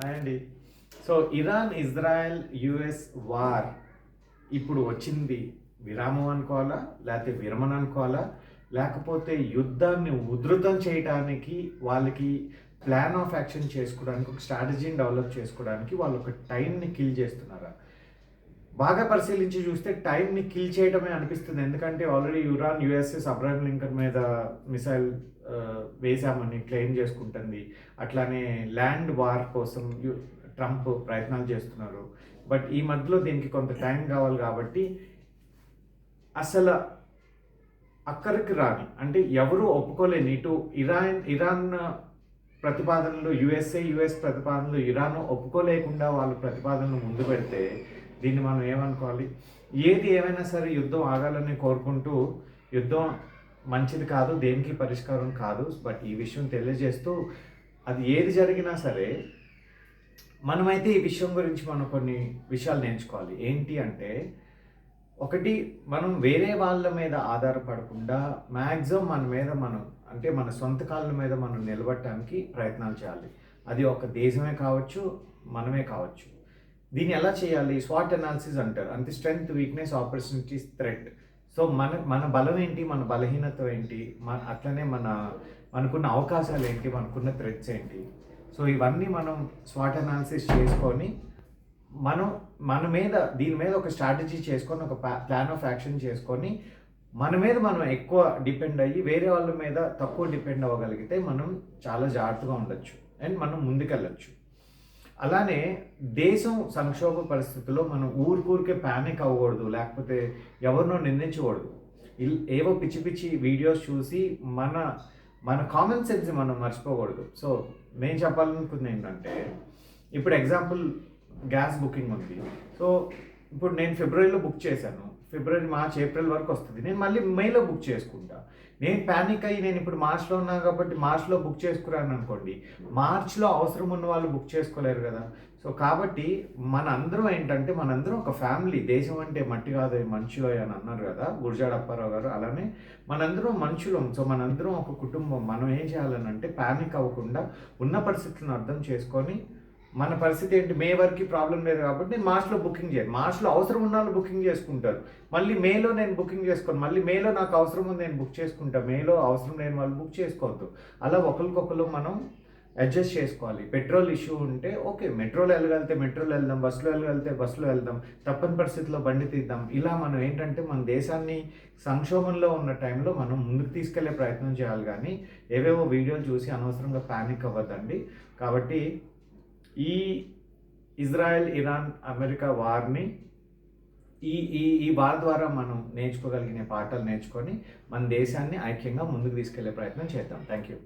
అండి. So Iran Israel US war ఇప్పుడు వచ్చింది విరామం అనుకోవాలా, లేకపోతే విరమణ అనుకోవాలా, లేకపోతే యుద్ధాన్ని ఉధృతం చేయడానికి వాళ్ళకి ప్లాన్ ఆఫ్ యాక్షన్ చేసుకోవడానికి ఒక స్ట్రాటజీని డెవలప్ చేసుకోవడానికి వాళ్ళు ఒక టైంని కిల్ చేస్తున్నారా? బాగా పరిశీలించి చూస్తే టైంని కిల్ చేయడమే అనిపిస్తుంది. ఎందుకంటే already Iran USS Abraham Lincoln మీద మిసైల్ వేశామని క్లెయిమ్ చేసుకుంటుంది. అట్లానే ల్యాండ్ వార్ కోసం ట్రంప్ ప్రయత్నాలు చేస్తున్నారు. బట్ ఈ మధ్యలో దీనికి కొంత టైం కావాలి కాబట్టి అసలు అక్కడికి రాని అంటే ఎవరు ఒప్పుకోలేని ఇటు ఇరాన్ ప్రతిపాదనలు యుఎస్ ప్రతిపాదనలు ఇరాన్ ఒప్పుకోలేకుండా వాళ్ళు ప్రతిపాదనలు ముందు పెడితే దీన్ని మనం ఏమనుకోవాలి? ఏది ఏమైనా సరే యుద్ధం ఆగాలని కోరుకుంటూ యుద్ధం మంచిది కాదు, దేనికి పరిష్కారం కాదు. బట్ ఈ విషయం తెలియజేస్తూ అది ఏది జరిగినా సరే మనమైతే ఈ విషయం గురించి మనం కొన్ని విషయాలు నేర్చుకోవాలి. ఏంటి అంటే, ఒకటి, మనం వేరే వాళ్ళ మీద ఆధారపడకుండా మ్యాక్సిమం మన సొంత కాళ్ళ మీద మనం నిలబడటానికి ప్రయత్నాలు చేయాలి. అది ఒక దేశమే కావచ్చు, మనమే కావచ్చు. దీన్ని ఎలా చేయాలి? స్వాట్ అనాలిసిస్ అంటారు. అంటే strength, weakness, opportunities, threat. So మన బలం ఏంటి, మన బలహీనత ఏంటి, అట్లనే మనకున్న అవకాశాలు ఏంటి, మనకున్న థ్రెట్స్ ఏంటి. సో ఇవన్నీ మనం స్వాట్ అనాలిసిస్ చేసుకొని దీని మీద ఒక స్ట్రాటజీ చేసుకొని, ఒక ప్లాన్ ఆఫ్ యాక్షన్ చేసుకొని మన మీద మనం ఎక్కువ డిపెండ్ అయ్యి వేరే వాళ్ళ మీద తక్కువ డిపెండ్ అవ్వగలిగితే మనం చాలా జాగ్రత్తగా ఉండొచ్చు అండ్ మనం ముందుకెళ్ళచ్చు. అలానే దేశం సంక్షోభ పరిస్థితుల్లో మనం ఊరికే ప్యానిక్ అవ్వకూడదు, లేకపోతే ఎవరినో నిందించకూడదు. ఏవో పిచ్చి పిచ్చి వీడియోస్ చూసి మన కామన్ సెన్స్ మనం మర్చిపోకూడదు. సో నేను చెప్పాలనుకుంది ఏంటంటే, ఇప్పుడు ఎగ్జాంపుల్ గ్యాస్ బుకింగ్ ఉంది. సో ఇప్పుడు నేను ఫిబ్రవరిలో బుక్ చేశాను, ఫిబ్రవరి, మార్చ్, ఏప్రిల్ వరకు వస్తుంది. నేను మళ్ళీ మేలో బుక్ చేసుకుంటా. నేను ప్యానిక్ అయ్యి నేను ఇప్పుడు మార్చ్లో ఉన్నా కాబట్టి మార్చ్లో బుక్ చేసుకురాను అనుకోండి, మార్చ్లో అవసరం ఉన్న వాళ్ళు బుక్ చేసుకోలేరు కదా. సో కాబట్టి మనందరం ఒక ఫ్యామిలీ. దేశం అంటే మట్టి కాదు మనుషులు అని అన్నారు కదా గురజాడ అప్పారావు గారు. అలానే మనందరం మనుషులం. సో మనందరం ఒక కుటుంబం. మనం ఏం చేయాలని అంటే ప్యానిక్ అవ్వకుండా ఉన్న పరిస్థితులను అర్థం చేసుకొని, మన పరిస్థితి ఏంటి, మే వరకు ప్రాబ్లం లేదు కాబట్టి నేను మార్చ్లో బుకింగ్ చేయను. మార్చ్లో అవసరం ఉన్న వాళ్ళు బుకింగ్ చేసుకుంటారు. మళ్ళీ మేలో నేను బుకింగ్ చేసుకోను. మళ్ళీ మేలో నాకు అవసరం ఉంది నేను బుక్ చేసుకుంటా. మేలో అవసరం లేని వాళ్ళు బుక్ చేసుకోవద్దు. అలా ఒకరికొకరు మనం అడ్జస్ట్ చేసుకోవాలి. పెట్రోల్ ఇష్యూ ఉంటే ఓకే, మెట్రోలో వెళ్ళగలిగితే మెట్రోలో వెళ్దాం, బస్సులో వెళ్ళగలిగితే బస్సులో వెళ్దాం, తప్పని పరిస్థితుల్లో బండి తీద్దాం. ఇలా మనం ఏంటంటే మన దేశాన్ని సంక్షోభంలో ఉన్న టైంలో మనం ముందుకు తీసుకెళ్లే ప్రయత్నం చేయాలి. కానీ ఏవేవో వీడియోలు చూసి అనవసరంగా ప్యానిక్ అవ్వద్దండి. కాబట్టి ఈ ఇజ్రాయెల్, ఇరాన్, అమెరికా వార్ని ఈ వార్ ద్వారా మనం నేర్చుకోగలిగిన పాఠాలు నేర్చుకొని మన దేశాన్ని ఐక్యంగా ముందుకు తీసుకెళ్లే ప్రయత్నం చేద్దాం. Thank you.